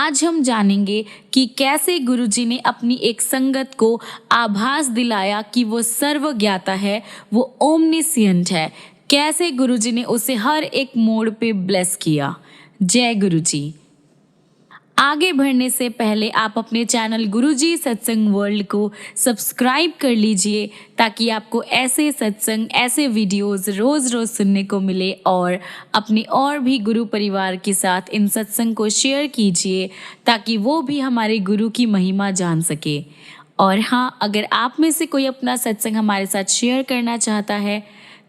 आज हम जानेंगे कि कैसे गुरुजी ने अपनी एक संगत को आभास दिलाया कि वो सर्वज्ञाता है, वो ओमनिसिएंट है। कैसे गुरुजी ने उसे हर एक मोड़ पे ब्लेस किया। जय गुरुजी। आगे बढ़ने से पहले आप अपने चैनल गुरुजी सत्संग वर्ल्ड को सब्सक्राइब कर लीजिए ताकि आपको ऐसे सत्संग, ऐसे वीडियोस रोज़ रोज़ सुनने को मिले। और अपने और भी गुरु परिवार के साथ इन सत्संग को शेयर कीजिए ताकि वो भी हमारे गुरु की महिमा जान सके। और हाँ, अगर आप में से कोई अपना सत्संग हमारे साथ शेयर करना चाहता है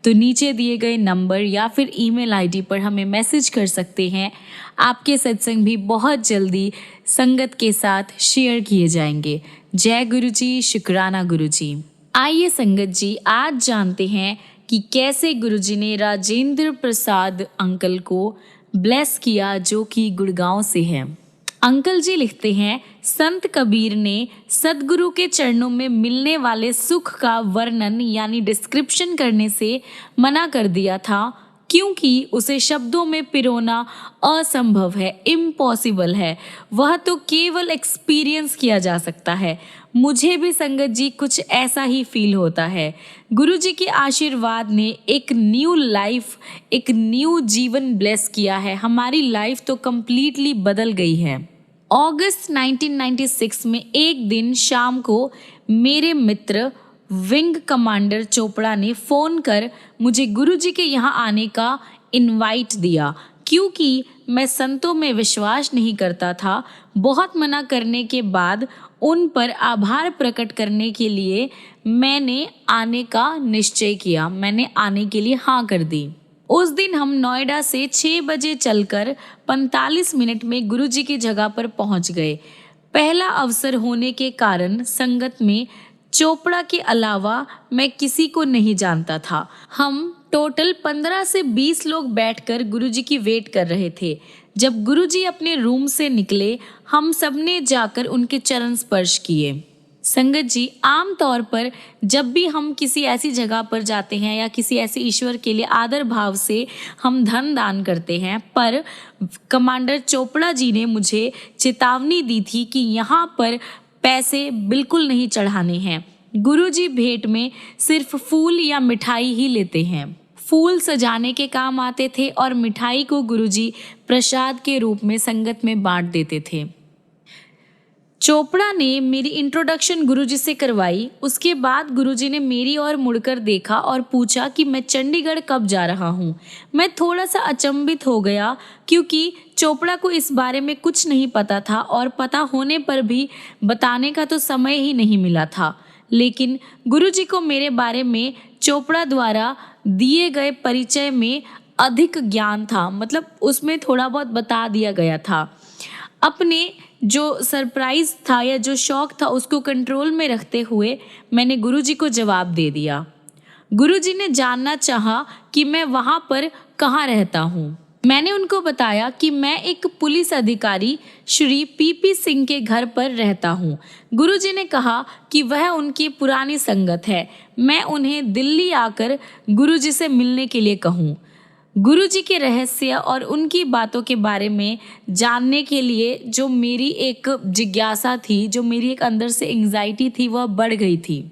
तो नीचे दिए गए नंबर या फिर ईमेल आईडी पर हमें मैसेज कर सकते हैं। आपके सत्संग भी बहुत जल्दी संगत के साथ शेयर किए जाएंगे। जय गुरुजी, शुक्राना गुरुजी। आइए संगत जी, आज जानते हैं कि कैसे गुरुजी ने राजेंद्र प्रसाद अंकल को ब्लेस किया, जो कि गुड़गांव से हैं। अंकल जी लिखते हैं, संत कबीर ने सदगुरु के चरणों में मिलने वाले सुख का वर्णन यानी डिस्क्रिप्शन करने से मना कर दिया था, क्योंकि उसे शब्दों में पिरोना असंभव है, इम्पॉसिबल है। वह तो केवल एक्सपीरियंस किया जा सकता है। मुझे भी संगत जी कुछ ऐसा ही फील होता है। गुरु जी के आशीर्वाद ने एक न्यू लाइफ, एक न्यू जीवन ब्लेस किया है। हमारी लाइफ तो कंप्लीटली बदल गई है। अगस्त 1996 में एक दिन शाम को मेरे मित्र विंग कमांडर चोपड़ा ने फ़ोन कर मुझे गुरुजी के यहाँ आने का इनवाइट दिया। क्योंकि मैं संतों में विश्वास नहीं करता था, बहुत मना करने के बाद उन पर आभार प्रकट करने के लिए मैंने आने का निश्चय किया। मैंने आने के लिए हाँ कर दी। उस दिन हम नोएडा से 6 बजे चलकर 45 मिनट में गुरुजी की जगह पर पहुंच गए। पहला अवसर होने के कारण संगत में चोपड़ा के अलावा मैं किसी को नहीं जानता था। हम टोटल 15 से 20 लोग बैठकर गुरुजी की वेट कर रहे थे। जब गुरुजी अपने रूम से निकले, हम सबने जाकर उनके चरण स्पर्श किए। संगत जी, आम तौर पर जब भी हम किसी ऐसी जगह पर जाते हैं या किसी ऐसे ईश्वर के लिए आदर भाव से हम धन दान करते हैं, पर कमांडर चोपड़ा जी ने मुझे चेतावनी दी थी कि यहाँ पर पैसे बिल्कुल नहीं चढ़ाने हैं। गुरुजी भेंट में सिर्फ फूल या मिठाई ही लेते हैं। फूल सजाने के काम आते थे और मिठाई को गुरुजी प्रसाद के रूप में संगत में बांट देते थे। चोपड़ा ने मेरी इंट्रोडक्शन गुरुजी से करवाई। उसके बाद गुरुजी ने मेरी ओर मुड़कर देखा और पूछा कि मैं चंडीगढ़ कब जा रहा हूँ। मैं थोड़ा सा अचंभित हो गया, क्योंकि चोपड़ा को इस बारे में कुछ नहीं पता था और पता होने पर भी बताने का तो समय ही नहीं मिला था। लेकिन गुरुजी को मेरे बारे में चोपड़ा द्वारा दिए गए परिचय में अधिक ज्ञान था, मतलब उसमें थोड़ा बहुत बता दिया गया था। अपने जो सरप्राइज था या जो शौक था उसको कंट्रोल में रखते हुए मैंने गुरुजी को जवाब दे दिया। गुरुजी ने जानना चाहा कि मैं वहाँ पर कहाँ रहता हूँ। मैंने उनको बताया कि मैं एक पुलिस अधिकारी श्री पीपी सिंह के घर पर रहता हूँ। गुरुजी ने कहा कि वह उनकी पुरानी संगत है, मैं उन्हें दिल्ली आकर गुरुजी से मिलने के लिए कहूँ। गुरुजी के रहस्य और उनकी बातों के बारे में जानने के लिए जो मेरी एक जिज्ञासा थी, जो मेरी एक अंदर से एंग्जाइटी थी, वह बढ़ गई थी।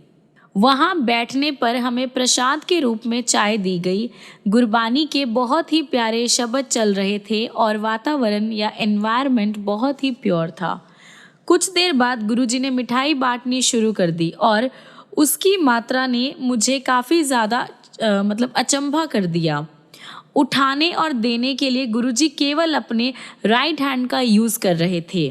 वहाँ बैठने पर हमें प्रसाद के रूप में चाय दी गई। गुरबानी के बहुत ही प्यारे शब्द चल रहे थे और वातावरण या एनवायरनमेंट बहुत ही प्योर था। कुछ देर बाद गुरुजी ने मिठाई बांटनी शुरू कर दी और उसकी मात्रा ने मुझे काफ़ी ज़्यादा अचंभा कर दिया। उठाने और देने के लिए गुरुजी केवल अपने राइट हैंड का यूज़ कर रहे थे,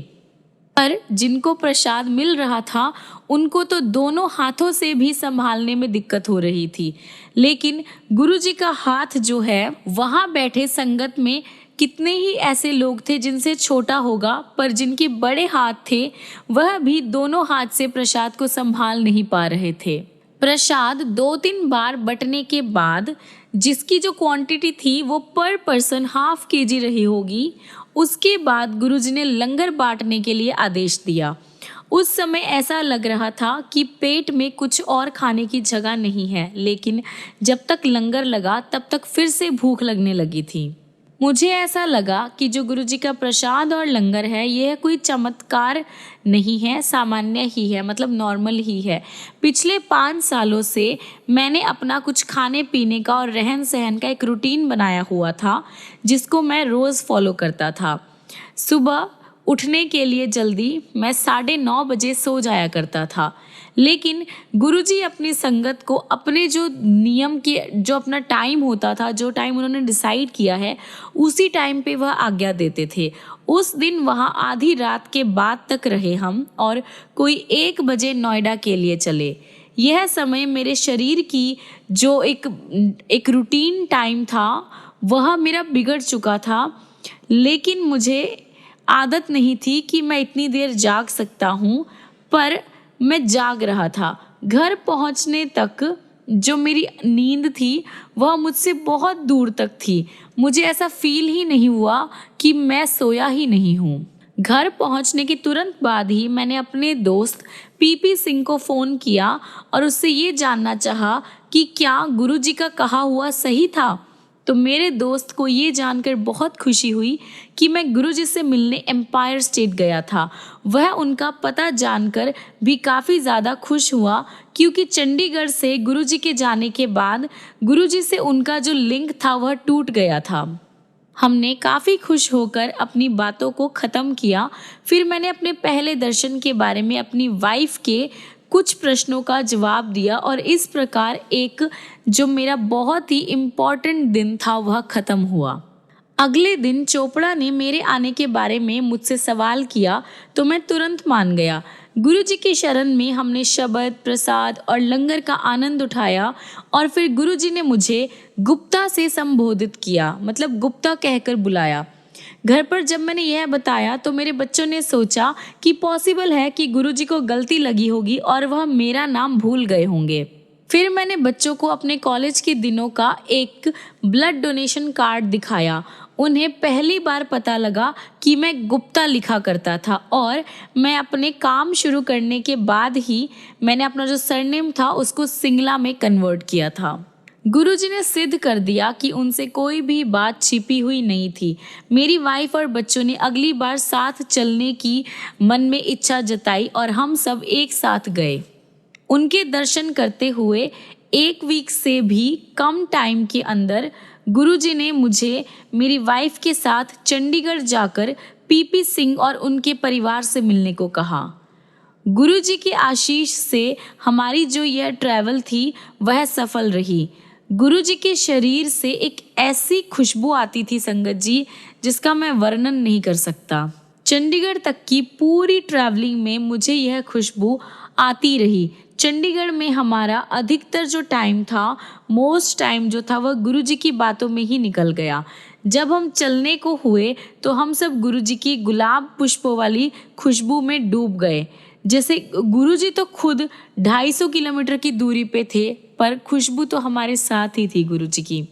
पर जिनको प्रसाद मिल रहा था उनको तो दोनों हाथों से भी संभालने में दिक्कत हो रही थी। लेकिन गुरुजी का हाथ जो है, वहाँ बैठे संगत में कितने ही ऐसे लोग थे जिनसे छोटा होगा, पर जिनके बड़े हाथ थे वह भी दोनों हाथ से प्रसाद को संभाल नहीं पा रहे थे। प्रसाद 2-3 बार बंटने के बाद जिसकी जो क्वांटिटी थी वो पर पर्सन ½ kg रही होगी, उसके बाद गुरुजी ने लंगर बांटने के लिए आदेश दिया। उस समय ऐसा लग रहा था कि पेट में कुछ और खाने की जगह नहीं है, लेकिन जब तक लंगर लगा तब तक फिर से भूख लगने लगी थी। मुझे ऐसा लगा कि जो गुरुजी का प्रसाद और लंगर है यह कोई चमत्कार नहीं है, सामान्य ही है, मतलब नॉर्मल ही है। पिछले 5 सालों से मैंने अपना कुछ खाने पीने का और रहन सहन का एक रूटीन बनाया हुआ था जिसको मैं रोज़ फॉलो करता था। सुबह उठने के लिए जल्दी मैं 9:30 बजे सो जाया करता था, लेकिन गुरुजी अपनी संगत को अपने जो नियम के जो अपना टाइम होता था, जो टाइम उन्होंने डिसाइड किया है, उसी टाइम पे वह आज्ञा देते थे। उस दिन वहाँ आधी रात के बाद तक रहे हम और कोई 1 बजे नोएडा के लिए चले। यह समय मेरे शरीर की जो एक रूटीन टाइम था वह मेरा बिगड़ चुका था, लेकिन मुझे आदत नहीं थी कि मैं इतनी देर जाग सकता हूँ, पर मैं जाग रहा था। घर पहुँचने तक जो मेरी नींद थी वह मुझसे बहुत दूर तक थी। मुझे ऐसा फील ही नहीं हुआ कि मैं सोया ही नहीं हूँ। घर पहुँचने के तुरंत बाद ही मैंने अपने दोस्त पीपी सिंह को फ़ोन किया और उससे ये जानना चाहा कि क्या गुरुजी का कहा हुआ सही था। तो मेरे दोस्त को ये जानकर बहुत खुशी हुई कि मैं गुरुजी से मिलने एम्पायर स्टेट गया था। वह उनका पता जानकर भी काफ़ी ज़्यादा खुश हुआ, क्योंकि चंडीगढ़ से गुरुजी के जाने के बाद गुरुजी से उनका जो लिंक था वह टूट गया था। हमने काफ़ी खुश होकर अपनी बातों को ख़त्म किया। फिर मैंने अपने पहले दर्शन के बारे में अपनी वाइफ के कुछ प्रश्नों का जवाब दिया और इस प्रकार एक जो मेरा बहुत ही इम्पॉर्टेंट दिन था वह ख़त्म हुआ। अगले दिन चोपड़ा ने मेरे आने के बारे में मुझसे सवाल किया तो मैं तुरंत मान गया। गुरुजी की शरण में हमने शब्द, प्रसाद और लंगर का आनंद उठाया और फिर गुरुजी ने मुझे गुप्ता से संबोधित किया, मतलब गुप्ता कहकर बुलाया। घर पर जब मैंने यह बताया तो मेरे बच्चों ने सोचा कि पॉसिबल है कि गुरुजी को गलती लगी होगी और वह मेरा नाम भूल गए होंगे। फिर मैंने बच्चों को अपने कॉलेज के दिनों का एक ब्लड डोनेशन कार्ड दिखाया। उन्हें पहली बार पता लगा कि मैं गुप्ता लिखा करता था और मैं अपने काम शुरू करने के बाद ही मैंने अपना जो सरनेम था उसको सिंगला में कन्वर्ट किया था। गुरुजी ने सिद्ध कर दिया कि उनसे कोई भी बात छिपी हुई नहीं थी। मेरी वाइफ और बच्चों ने अगली बार साथ चलने की मन में इच्छा जताई और हम सब एक साथ गए। उनके दर्शन करते हुए 1 वीक से भी कम टाइम के अंदर गुरुजी ने मुझे मेरी वाइफ के साथ चंडीगढ़ जाकर पीपी सिंह और उनके परिवार से मिलने को कहा। गुरुजी की आशीष से हमारी जो यह ट्रैवल थी वह सफल रही। गुरुजी के शरीर से एक ऐसी खुशबू आती थी संगत जी, जिसका मैं वर्णन नहीं कर सकता। चंडीगढ़ तक की पूरी ट्रैवलिंग में मुझे यह खुशबू आती रही। चंडीगढ़ में हमारा अधिकतर जो टाइम था, मोस्ट टाइम जो था वह गुरुजी की बातों में ही निकल गया। जब हम चलने को हुए तो हम सब गुरुजी की गुलाब पुष्पों वाली खुशबू में डूब गए। जैसे गुरुजी तो खुद 250 किलोमीटर की दूरी पे थे, पर खुशबू तो हमारे साथ ही थी गुरुजी की।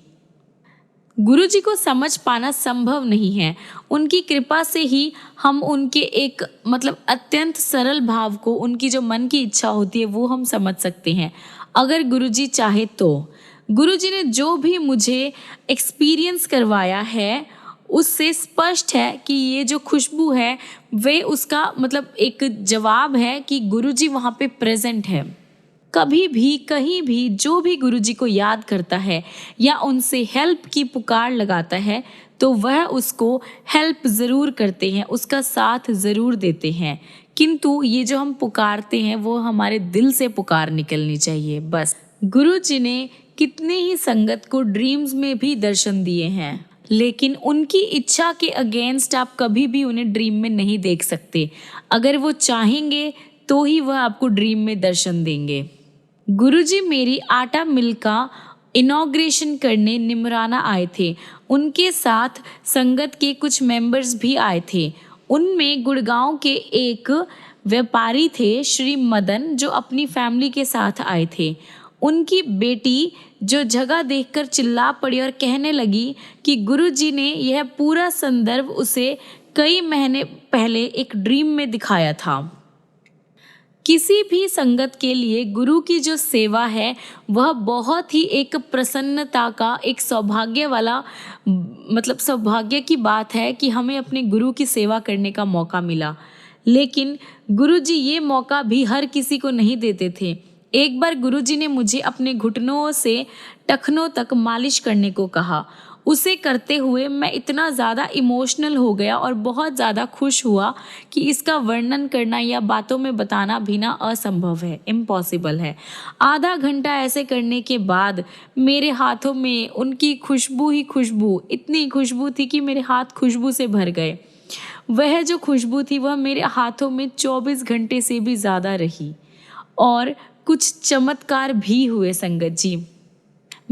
गुरुजी को समझ पाना संभव नहीं है। उनकी कृपा से ही हम उनके एक अत्यंत सरल भाव को, उनकी जो मन की इच्छा होती है वो हम समझ सकते हैं, अगर गुरुजी चाहे तो। गुरुजी ने जो भी मुझे एक्सपीरियंस करवाया है उससे स्पष्ट है कि ये जो खुशबू है वे उसका एक जवाब है कि गुरुजी वहाँ पे प्रेजेंट है। कभी भी कहीं भी जो भी गुरुजी को याद करता है या उनसे हेल्प की पुकार लगाता है तो वह उसको हेल्प ज़रूर करते हैं, उसका साथ ज़रूर देते हैं। किंतु ये जो हम पुकारते हैं वो हमारे दिल से पुकार निकलनी चाहिए बस। गुरुजी ने कितने ही संगत को ड्रीम्स में भी दर्शन दिए हैं, लेकिन उनकी इच्छा के अगेंस्ट आप कभी भी उन्हें ड्रीम में नहीं देख सकते। अगर वो चाहेंगे तो ही वह आपको ड्रीम में दर्शन देंगे। गुरुजी मेरी आटा मिल का इनॉग्रेशन करने निमराना आए थे। उनके साथ संगत के कुछ मेंबर्स भी आए थे। उनमें गुड़गांव के एक व्यापारी थे श्री मदन, जो अपनी फैमिली के साथ आए थे। उनकी बेटी जो जगह देखकर चिल्ला पड़ी और कहने लगी कि गुरुजी ने यह पूरा संदर्भ उसे कई महीने पहले एक ड्रीम में दिखाया था। किसी भी संगत के लिए गुरु की जो सेवा है वह बहुत ही एक प्रसन्नता का एक सौभाग्य वाला मतलब सौभाग्य की बात है कि हमें अपने गुरु की सेवा करने का मौका मिला। लेकिन गुरुजी ये मौका भी हर किसी को नहीं देते थे। एक बार गुरुजी ने मुझे अपने घुटनों से टखनों तक मालिश करने को कहा। उसे करते हुए मैं इतना ज़्यादा इमोशनल हो गया और बहुत ज़्यादा खुश हुआ कि इसका वर्णन करना या बातों में बताना भी ना असंभव है, इम्पॉसिबल है। आधा घंटा ऐसे करने के बाद मेरे हाथों में उनकी खुशबू ही खुशबू, इतनी खुशबू थी कि मेरे हाथ खुशबू से भर गए। वह जो खुशबू थी वह मेरे हाथों में 24 घंटे से भी ज़्यादा रही। और कुछ चमत्कार भी हुए संगत जी।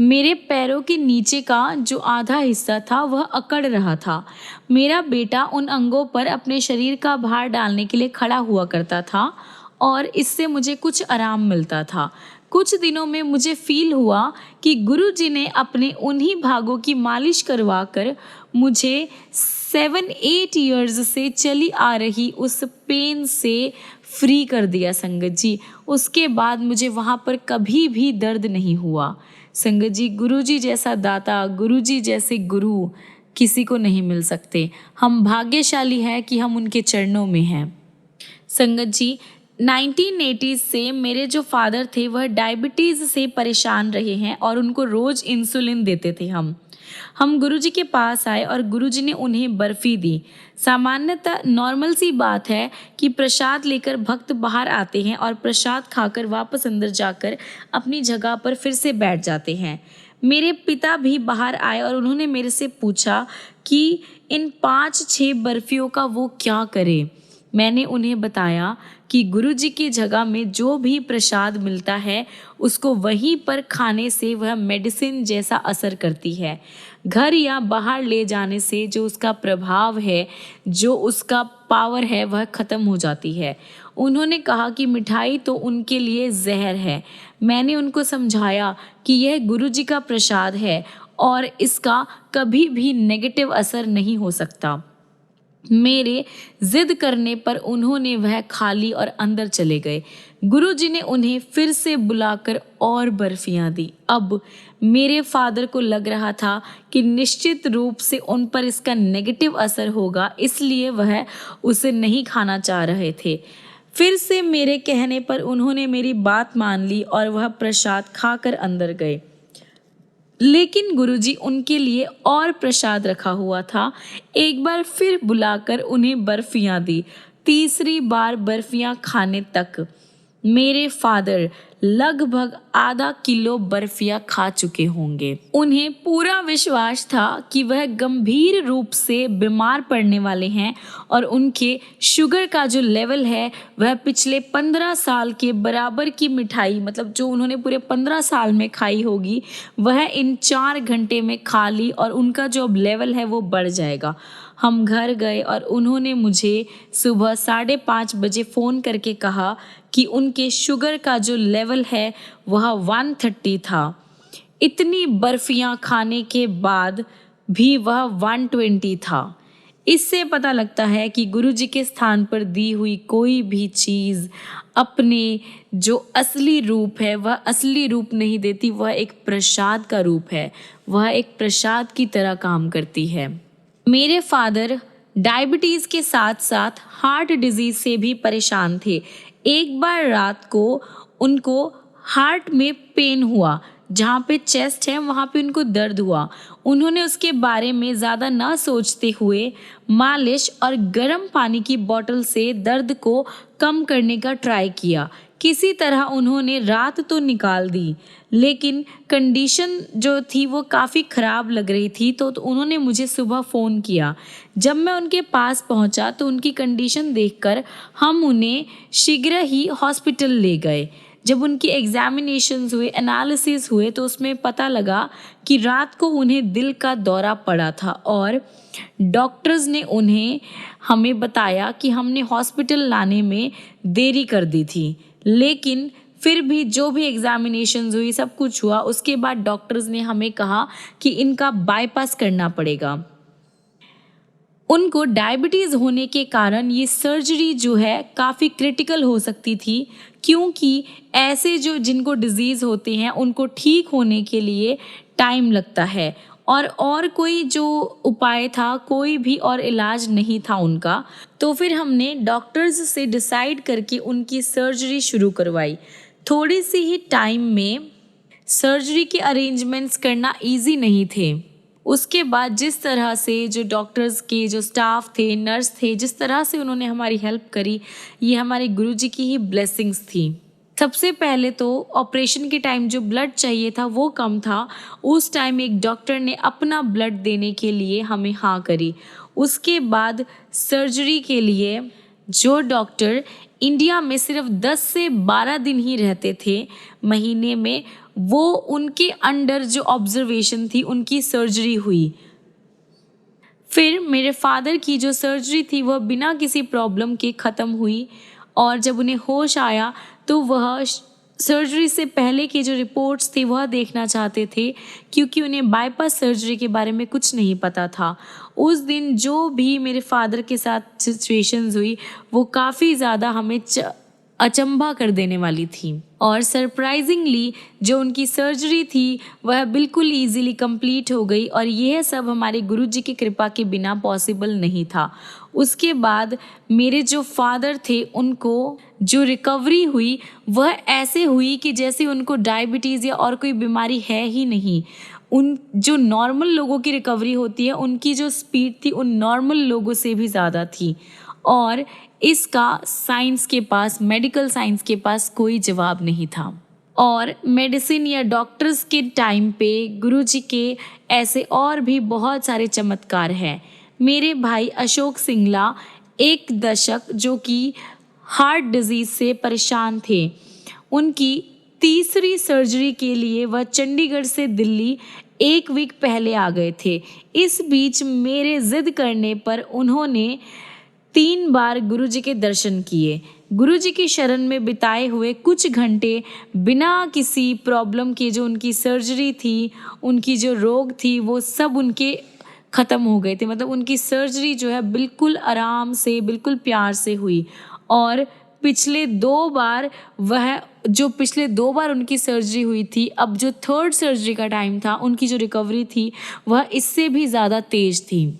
मेरे पैरों के नीचे का जो आधा हिस्सा था वह अकड़ रहा था। मेरा बेटा उन अंगों पर अपने शरीर का भार डालने के लिए खड़ा हुआ करता था और इससे मुझे कुछ आराम मिलता था। कुछ दिनों में मुझे फील हुआ कि गुरुजी ने अपने उन्हीं भागों की मालिश करवा कर मुझे 7-8 इयर्स से चली आ रही उस पेन से फ्री कर दिया संगत जी। उसके बाद मुझे वहाँ पर कभी भी दर्द नहीं हुआ। संगत जी, गुरुजी जैसा दाता, गुरुजी जैसे गुरु किसी को नहीं मिल सकते। हम भाग्यशाली हैं कि हम उनके चरणों में हैं। संगत जी, 1980s से मेरे जो फादर थे वह डायबिटीज़ से परेशान रहे हैं और उनको रोज़ इंसुलिन देते थे। हम गुरुजी के पास आए और गुरुजी ने उन्हें बर्फ़ी दी। सामान्यतः नॉर्मल सी बात है कि प्रसाद लेकर भक्त बाहर आते हैं और प्रसाद खाकर वापस अंदर जाकर अपनी जगह पर फिर से बैठ जाते हैं। मेरे पिता भी बाहर आए और उन्होंने मेरे से पूछा कि इन 5-6 बर्फ़ियों का वो क्या करे। मैंने उन्हें बताया कि गुरुजी की जगह में जो भी प्रसाद मिलता है उसको वहीं पर खाने से वह मेडिसिन जैसा असर करती है। घर या बाहर ले जाने से जो उसका प्रभाव है, जो उसका पावर है, वह ख़त्म हो जाती है। उन्होंने कहा कि मिठाई तो उनके लिए जहर है। मैंने उनको समझाया कि यह गुरुजी का प्रसाद है और इसका कभी भी नेगेटिव असर नहीं हो सकता। मेरे जिद करने पर उन्होंने वह खा ली और अंदर चले गए। गुरुजी ने उन्हें फिर से बुलाकर और बर्फियां दी। अब मेरे फादर को लग रहा था कि निश्चित रूप से उन पर इसका नेगेटिव असर होगा, इसलिए वह उसे नहीं खाना चाह रहे थे। फिर से मेरे कहने पर उन्होंने मेरी बात मान ली और वह प्रसाद खाकर अंदर गए। लेकिन गुरुजी उनके लिए और प्रसाद रखा हुआ था। एक बार फिर बुलाकर उन्हें बर्फियां दी। तीसरी बार बर्फियां खाने तक मेरे फादर लगभग आधा किलो बर्फियां खा चुके होंगे। उन्हें पूरा विश्वास था कि वह गंभीर रूप से बीमार पड़ने वाले हैं और उनके शुगर का जो लेवल है वह पिछले 15 साल के बराबर की मिठाई, मतलब जो उन्होंने पूरे 15 साल में खाई होगी, वह इन 4 घंटे में खा ली और उनका जो अब लेवल है वो बढ़ जाएगा। हम घर गए और उन्होंने मुझे सुबह 5:30 बजे फ़ोन करके कहा कि उनके शुगर का जो लेवल है वह 130 था। इतनी बर्फियां खाने के बाद भी वह 120 था। इससे पता लगता है कि गुरुजी के स्थान पर दी हुई कोई भी चीज़ अपने जो असली रूप है वह असली रूप नहीं देती, वह एक प्रसाद का रूप है, वह एक प्रसाद की तरह काम करती है। मेरे फादर डायबिटीज़ के साथ साथ हार्ट डिजीज़ से भी परेशान थे। एक बार रात को उनको हार्ट में पेन हुआ, जहाँ पे चेस्ट है वहाँ पे उनको दर्द हुआ। उन्होंने उसके बारे में ज़्यादा ना सोचते हुए मालिश और गर्म पानी की बोतल से दर्द को कम करने का ट्राई किया। किसी तरह उन्होंने रात तो निकाल दी, लेकिन कंडीशन जो थी वो काफ़ी ख़राब लग रही थी, तो उन्होंने मुझे सुबह फ़ोन किया। जब मैं उनके पास पहुंचा तो उनकी कंडीशन देखकर हम उन्हें शीघ्र ही हॉस्पिटल ले गए। जब उनकी एग्जामिनेशंस हुए, एनालिसिस हुए, तो उसमें पता लगा कि रात को उन्हें दिल का दौरा पड़ा था और डॉक्टर्स ने उन्हें हमें बताया कि हमने हॉस्पिटल लाने में देरी कर दी थी। लेकिन फिर भी जो भी एग्जामिनेशंस हुई, सब कुछ हुआ, उसके बाद डॉक्टर्स ने हमें कहा कि इनका बाईपास करना पड़ेगा। उनको डायबिटीज़ होने के कारण ये सर्जरी जो है काफ़ी क्रिटिकल हो सकती थी, क्योंकि ऐसे जो जिनको डिज़ीज़ होते हैं उनको ठीक होने के लिए टाइम लगता है और कोई जो उपाय था, कोई भी और इलाज नहीं था उनका। तो फिर हमने डॉक्टर्स से डिसाइड करके उनकी सर्जरी शुरू करवाई। थोड़ी सी ही टाइम में सर्जरी के अरेंजमेंट्स करना इजी नहीं थे। उसके बाद जिस तरह से जो डॉक्टर्स के जो स्टाफ थे, नर्स थे, जिस तरह से उन्होंने हमारी हेल्प करी, ये हमारे गुरुजी की ही ब्लेसिंग्स थी। सबसे पहले तो ऑपरेशन के टाइम जो ब्लड चाहिए था वो कम था। उस टाइम एक डॉक्टर ने अपना ब्लड देने के लिए हमें हाँ करी। उसके बाद सर्जरी के लिए जो डॉक्टर इंडिया में सिर्फ 10 से 12 दिन ही रहते थे महीने में, वो उनके अंडर जो ऑब्जर्वेशन थी उनकी सर्जरी हुई। फिर मेरे फादर की जो सर्जरी थी वह बिना किसी प्रॉब्लम के ख़त्म हुई और जब उन्हें होश आया तो वह सर्जरी से पहले की जो रिपोर्ट्स थी वह देखना चाहते थे, क्योंकि उन्हें बाईपास सर्जरी के बारे में कुछ नहीं पता था। उस दिन जो भी मेरे फादर के साथ सिचुएशंस हुई वो काफ़ी ज़्यादा हमें अचंभा कर देने वाली थी। और सरप्राइजिंगली जो उनकी सर्जरी थी वह बिल्कुल इजीली कंप्लीट हो गई और यह सब हमारे गुरुजी की कृपा के बिना पॉसिबल नहीं था। उसके बाद मेरे जो फादर थे उनको जो रिकवरी हुई वह ऐसे हुई कि जैसे उनको डायबिटीज़ या और कोई बीमारी है ही नहीं। उन जो नॉर्मल लोगों की रिकवरी होती है उनकी जो स्पीड थी उन नॉर्मल लोगों से भी ज़्यादा थी और इसका साइंस के पास, मेडिकल साइंस के पास कोई जवाब नहीं था। और मेडिसिन या डॉक्टर्स के टाइम पे गुरुजी के ऐसे और भी बहुत सारे चमत्कार हैं। मेरे भाई अशोक सिंगला एक दशक जो कि हार्ट डिजीज़ से परेशान थे, उनकी तीसरी सर्जरी के लिए वह चंडीगढ़ से दिल्ली 1 वीक पहले आ गए थे। इस बीच मेरे ज़िद करने पर उन्होंने 3 बार गुरुजी के दर्शन किए। गुरुजी की शरण में बिताए हुए कुछ घंटे बिना किसी प्रॉब्लम के जो उनकी सर्जरी थी, उनकी जो रोग थी वो सब उनके ख़त्म हो गए थे। मतलब उनकी सर्जरी जो है बिल्कुल आराम से, बिल्कुल प्यार से हुई। और पिछले 2 बार उनकी सर्जरी हुई थी, अब जो 3rd सर्जरी का टाइम था उनकी जो रिकवरी थी वह इससे भी ज़्यादा तेज़ थी।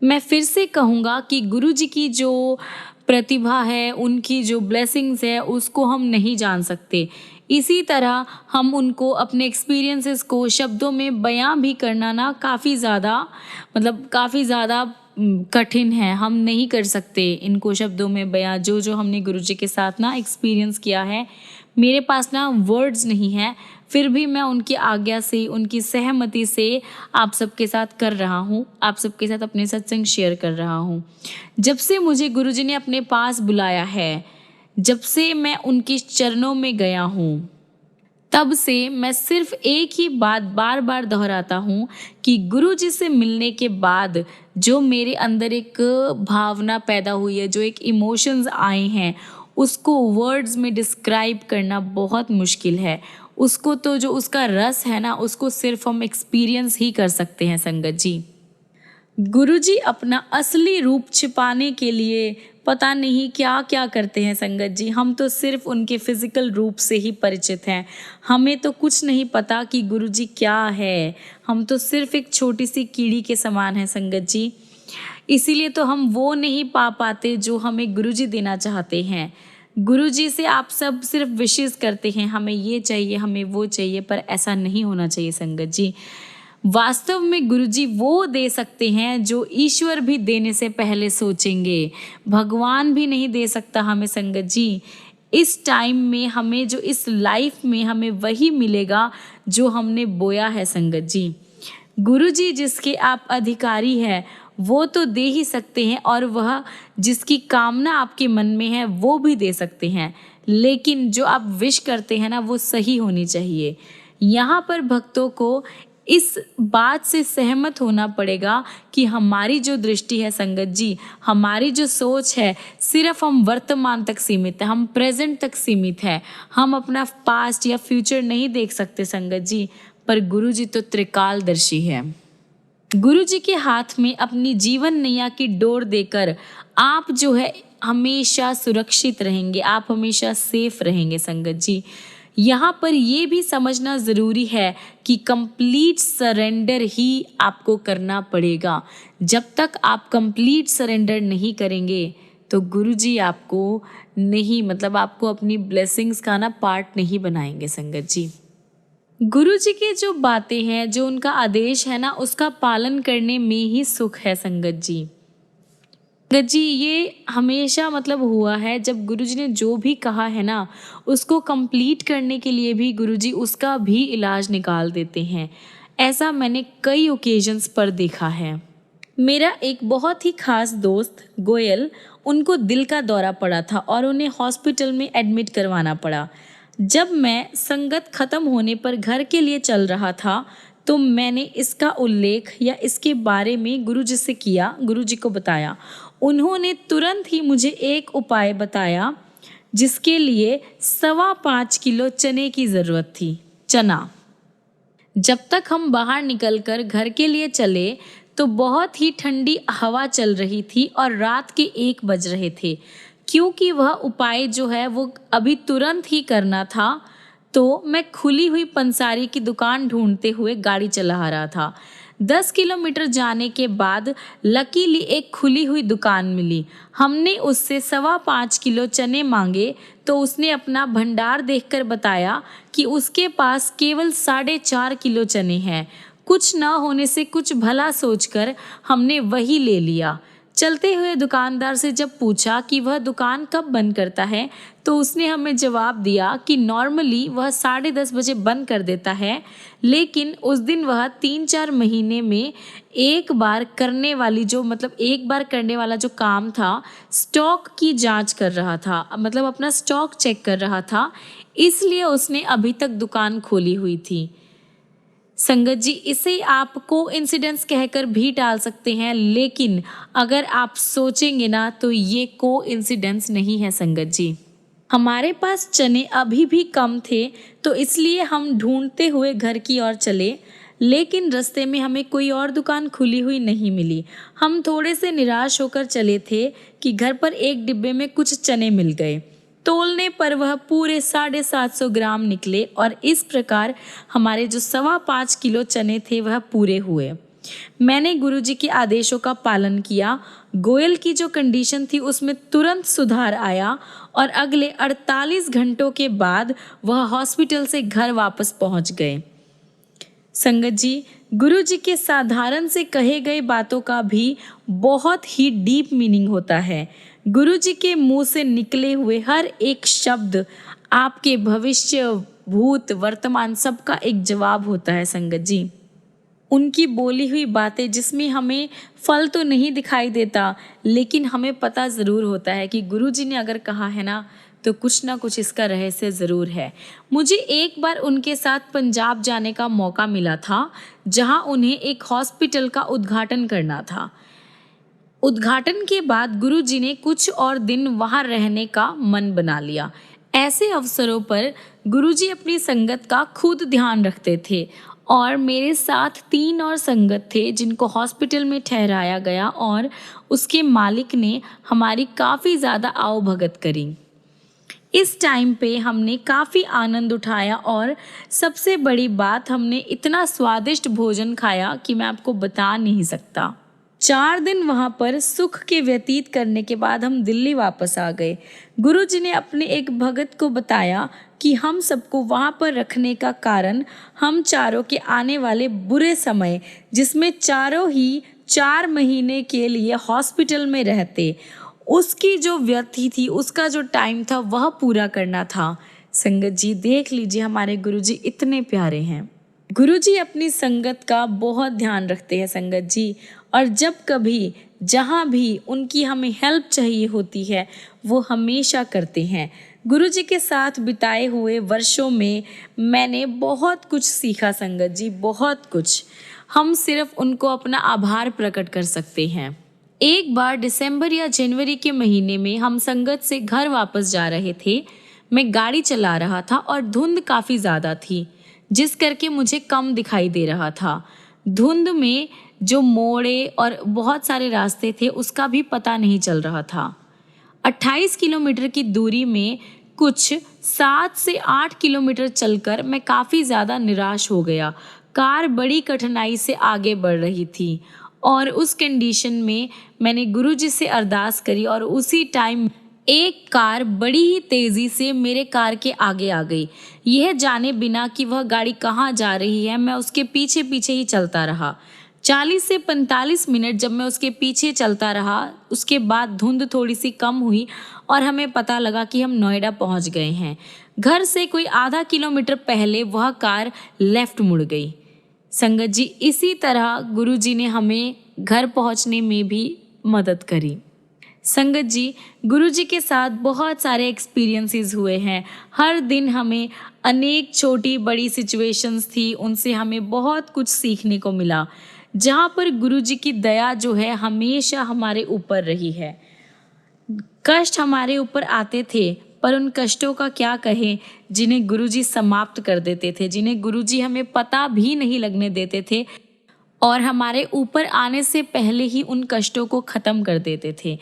मैं फिर से कहूँगा कि गुरुजी की जो प्रतिभा है, उनकी जो ब्लेसिंग्स है उसको हम नहीं जान सकते। इसी तरह हम उनको अपने एक्सपीरियंसेस को शब्दों में बयां भी करना ना काफ़ी ज़्यादा कठिन है। हम नहीं कर सकते इनको शब्दों में बयां, जो हमने गुरुजी के साथ ना एक्सपीरियंस किया है। मेरे पास ना वर्ड्स नहीं है, फिर भी मैं उनकी आज्ञा से, उनकी सहमति से आप सबके साथ कर रहा हूँ, आप सबके साथ अपने सत्संग शेयर कर रहा हूँ। जब से मुझे गुरुजी ने अपने पास बुलाया है, जब से मैं उनके चरणों में गया हूँ, तब से मैं सिर्फ एक ही बात बार बार दोहराता हूँ कि गुरुजी से मिलने के बाद जो मेरे अंदर एक भावना पैदा हुई है, जो एक इमोशंस आए हैं, उसको वर्ड्स में डिस्क्राइब करना बहुत मुश्किल है। उसको तो जो उसका रस है ना, उसको सिर्फ हम एक्सपीरियंस ही कर सकते हैं संगत जी। गुरुजी अपना असली रूप छिपाने के लिए पता नहीं क्या क्या करते हैं संगत जी। हम तो सिर्फ उनके फिजिकल रूप से ही परिचित हैं, हमें तो कुछ नहीं पता कि गुरुजी क्या है। हम तो सिर्फ एक छोटी सी कीड़ी के समान हैं संगत जी। इसीलिए तो हम वो नहीं पा पाते जो हमें गुरुजी देना चाहते हैं। गुरुजी से आप सब सिर्फ विशेष करते हैं, हमें ये चाहिए, हमें वो चाहिए, पर ऐसा नहीं होना चाहिए संगत जी। वास्तव में गुरुजी वो दे सकते हैं जो ईश्वर भी देने से पहले सोचेंगे। भगवान भी नहीं दे सकता हमें संगत जी। इस टाइम में हमें, जो इस लाइफ में हमें वही मिलेगा जो हमने बोया है संगत जी। गुरुजी जिसके आप अधिकारी हैं वो तो दे ही सकते हैं, और वह जिसकी कामना आपके मन में है वो भी दे सकते हैं, लेकिन जो आप विश करते हैं ना वो सही होनी चाहिए। यहाँ पर भक्तों को इस बात से सहमत होना पड़ेगा कि हमारी जो दृष्टि है संगत जी, हमारी जो सोच है, सिर्फ हम वर्तमान तक सीमित है, हम प्रेजेंट तक सीमित है। हम अपना पास्ट या फ्यूचर नहीं देख सकते संगत जी, पर गुरुजी तो त्रिकालदर्शी है। गुरुजी के हाथ में अपनी जीवन नैया की डोर देकर आप जो है हमेशा सुरक्षित रहेंगे, आप हमेशा सेफ रहेंगे संगत जी। यहाँ पर ये भी समझना ज़रूरी है कि कंप्लीट सरेंडर ही आपको करना पड़ेगा। जब तक आप कंप्लीट सरेंडर नहीं करेंगे तो गुरुजी आपको नहीं, मतलब आपको अपनी ब्लेसिंग्स का ना पार्ट नहीं बनाएंगे संगत जी। गुरु जी की जो बातें हैं, जो उनका आदेश है ना, उसका पालन करने में ही सुख है संगत जी। संगत जी, ये हमेशा मतलब हुआ है, जब गुरु जी ने जो भी कहा है ना, उसको कंप्लीट करने के लिए भी गुरु जी उसका भी इलाज निकाल देते हैं। ऐसा मैंने कई ओकेजन्स पर देखा है। मेरा एक बहुत ही खास दोस्त गोयल, उनको दिल का दौरा पड़ा था और उन्हें हॉस्पिटल में एडमिट करवाना पड़ा। जब मैं संगत खत्म होने पर घर के लिए चल रहा था तो मैंने इसका उल्लेख या इसके बारे में गुरुजी से किया, गुरुजी को बताया। उन्होंने तुरंत ही मुझे एक उपाय बताया जिसके लिए 5.25 किलो चने की ज़रूरत थी। चना। जब तक हम बाहर निकलकर घर के लिए चले तो बहुत ही ठंडी हवा चल रही थी और रात के 1 बज रहे थे। क्योंकि वह उपाय जो है वो अभी तुरंत ही करना था, तो मैं खुली हुई पंसारी की दुकान ढूंढते हुए गाड़ी चला रहा था। 10 किलोमीटर जाने के बाद लकीली एक खुली हुई दुकान मिली। हमने उससे 5.25 किलो चने मांगे तो उसने अपना भंडार देखकर बताया कि उसके पास केवल 4.5 किलो चने हैं। कुछ न होने से कुछ भला सोचकर हमने वही ले लिया। चलते हुए दुकानदार से जब पूछा कि वह दुकान कब बंद करता है तो उसने हमें जवाब दिया कि नॉर्मली वह 10:30 बजे बंद कर देता है, लेकिन उस दिन वह 3-4 महीने में एक बार करने वाला जो काम था, स्टॉक की जांच कर रहा था, मतलब अपना स्टॉक चेक कर रहा था, इसलिए उसने अभी तक दुकान खोली हुई थी। संगत जी, इसे आप कोइंसिडेंस कहकर भी टाल सकते हैं, लेकिन अगर आप सोचेंगे ना तो ये कोइंसिडेंस नहीं है संगत जी। हमारे पास चने अभी भी कम थे तो इसलिए हम ढूंढते हुए घर की ओर चले, लेकिन रास्ते में हमें कोई और दुकान खुली हुई नहीं मिली। हम थोड़े से निराश होकर चले थे कि घर पर एक डिब्बे में कुछ चने मिल गए। तोलने पर वह पूरे 750 ग्राम निकले और इस प्रकार हमारे जो 5.25 किलो चने थे वह पूरे हुए। मैंने गुरुजी के आदेशों का पालन किया। गोयल की जो कंडीशन थी उसमें तुरंत सुधार आया और अगले 48 घंटों के बाद वह हॉस्पिटल से घर वापस पहुंच गए। संगत जी, गुरु जी के साधारण से कहे गए बातों का भी बहुत ही डीप मीनिंग होता है। गुरु जी के मुंह से निकले हुए हर एक शब्द आपके भविष्य, भूत, वर्तमान सबका एक जवाब होता है संगत जी। उनकी बोली हुई बातें जिसमें हमें फल तो नहीं दिखाई देता, लेकिन हमें पता ज़रूर होता है कि गुरु जी ने अगर कहा है ना कुछ इसका रहस्य ज़रूर है। मुझे एक बार उनके साथ पंजाब जाने का मौका मिला था, जहां उन्हें एक हॉस्पिटल का उद्घाटन करना था। उद्घाटन के बाद गुरु जी ने कुछ और दिन वहां रहने का मन बना लिया। ऐसे अवसरों पर गुरु जी अपनी संगत का खुद ध्यान रखते थे और मेरे साथ 3 और संगत थे जिनको हॉस्पिटल में ठहराया गया और उसके मालिक ने हमारी काफ़ी ज़्यादा आवभगत करी। इस टाइम पे हमने काफ़ी आनंद उठाया और सबसे बड़ी बात, हमने इतना स्वादिष्ट भोजन खाया कि मैं आपको बता नहीं सकता। 4 दिन वहाँ पर सुख के व्यतीत करने के बाद हम दिल्ली वापस आ गए। गुरुजी ने अपने एक भगत को बताया कि हम सबको वहाँ पर रखने का कारण हम चारों के आने वाले बुरे समय, जिसमें चारों ही 4 महीने के लिए हॉस्पिटल में रहते, उसकी जो व्यथी थी, उसका जो टाइम था, वह पूरा करना था। संगत जी, देख लीजिए हमारे गुरुजी इतने प्यारे हैं। गुरुजी अपनी संगत का बहुत ध्यान रखते हैं संगत जी, और जब कभी जहाँ भी उनकी हमें हेल्प चाहिए होती है वो हमेशा करते हैं। गुरुजी के साथ बिताए हुए वर्षों में मैंने बहुत कुछ सीखा संगत जी, बहुत कुछ। हम सिर्फ उनको अपना आभार प्रकट कर सकते हैं। एक बार दिसंबर या जनवरी के महीने में हम संगत से घर वापस जा रहे थे। मैं गाड़ी चला रहा था और धुंध काफ़ी ज़्यादा थी, जिस करके मुझे कम दिखाई दे रहा था। धुंध में जो मोड़े और बहुत सारे रास्ते थे उसका भी पता नहीं चल रहा था। 28 किलोमीटर की दूरी में कुछ 7 से 8 किलोमीटर चलकर मैं काफ़ी ज़्यादा निराश हो गया। कार बड़ी कठिनाई से आगे बढ़ रही थी और उस कंडीशन में मैंने गुरुजी से अरदास करी और उसी टाइम एक कार बड़ी ही तेज़ी से मेरे कार के आगे आ गई। यह जाने बिना कि वह गाड़ी कहाँ जा रही है, मैं उसके पीछे पीछे ही चलता रहा। 40 से 45 मिनट जब मैं उसके पीछे चलता रहा, उसके बाद धुंध थोड़ी सी कम हुई और हमें पता लगा कि हम नोएडा पहुंच गए हैं। घर से कोई आधा किलोमीटर पहले वह कार लेफ्ट मुड़ गई। संगत जी, इसी तरह गुरुजी ने हमें घर पहुंचने में भी मदद करी। संगत जी, गुरुजी के साथ बहुत सारे एक्सपीरियंसेस हुए हैं। हर दिन हमें अनेक छोटी बड़ी सिचुएशंस थी, उनसे हमें बहुत कुछ सीखने को मिला, जहाँ पर गुरुजी की दया जो है हमेशा हमारे ऊपर रही है। कष्ट हमारे ऊपर आते थे, पर उन कष्टों का क्या कहें, जिन्हें गुरुजी समाप्त कर देते थे, जिन्हें गुरुजी हमें पता भी नहीं लगने देते थे और हमारे ऊपर आने से पहले ही उन कष्टों को ख़त्म कर देते थे।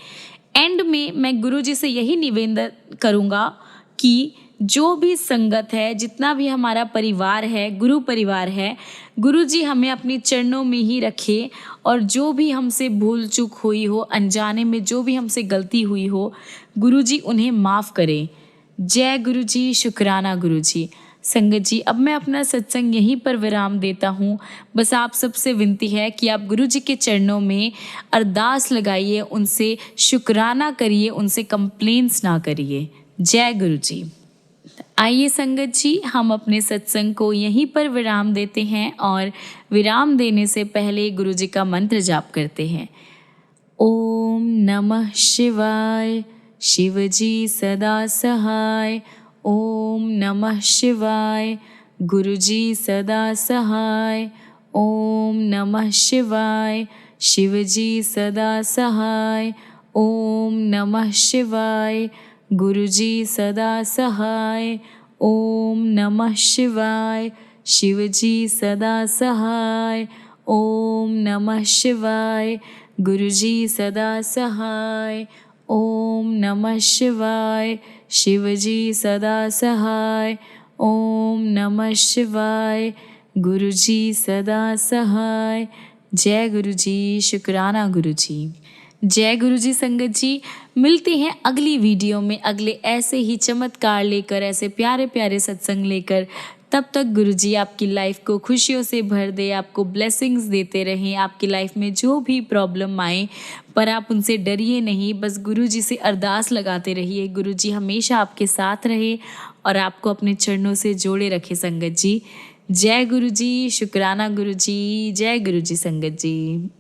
एंड में मैं गुरुजी से यही निवेदन करूँगा कि जो भी संगत है, जितना भी हमारा परिवार है, गुरु परिवार है, गुरुजी हमें अपने चरणों में ही रखे और जो भी हमसे भूल चूक हुई हो, अनजाने में जो भी हमसे गलती हुई हो, गुरुजी उन्हें माफ़ करें। जय गुरुजी, शुक्राना गुरुजी। संगत जी, अब मैं अपना सत्संग यहीं पर विराम देता हूँ। बस आप सबसे विनती है कि आप गुरुजी के चरणों में अरदास लगाइए, उनसे शुक्राना करिए, उनसे कंप्लेंट्स ना करिए। जय गुरुजी। आइए संगत जी, हम अपने सत्संग को यहीं पर विराम देते हैं और विराम देने से पहले गुरुजी का मंत्र जाप करते हैं। ओम नमः शिवाय, शिवजी सदा सहाय। ओम नमः शिवाय, गुरुजी सदा सहाय। ओम नमः शिवाय, शिवजी सदा सहाय। ओम नमः शिवाय, गुरुजी सदा सहाय। ओम नमः शिवाय, शिवजी सदा सहाय। ओम नमः शिवाय, गुरुजी सदा सहाय। ओम नमः शिवाय, शिवजी सदा सहाय। ओम नमः शिवाय, गुरुजी सदा सहाय। जय गुरुजी, शुक्राना गुरुजी। जय गुरुजी। संगत जी, मिलते हैं अगली वीडियो में अगले ऐसे ही चमत्कार लेकर, ऐसे प्यारे प्यारे सत्संग लेकर। तब तक गुरुजी आपकी लाइफ को खुशियों से भर दे, आपको ब्लेसिंग्स देते रहें। आपकी लाइफ में जो भी प्रॉब्लम आए, पर आप उनसे डरिए नहीं, बस गुरुजी से अरदास लगाते रहिए। गुरुजी हमेशा आपके साथ रहे और आपको अपने चरणों से जोड़े रखे। संगत जी, जय गुरुजी, शुक्राना गुरुजी। जय गुरुजी संगत जी।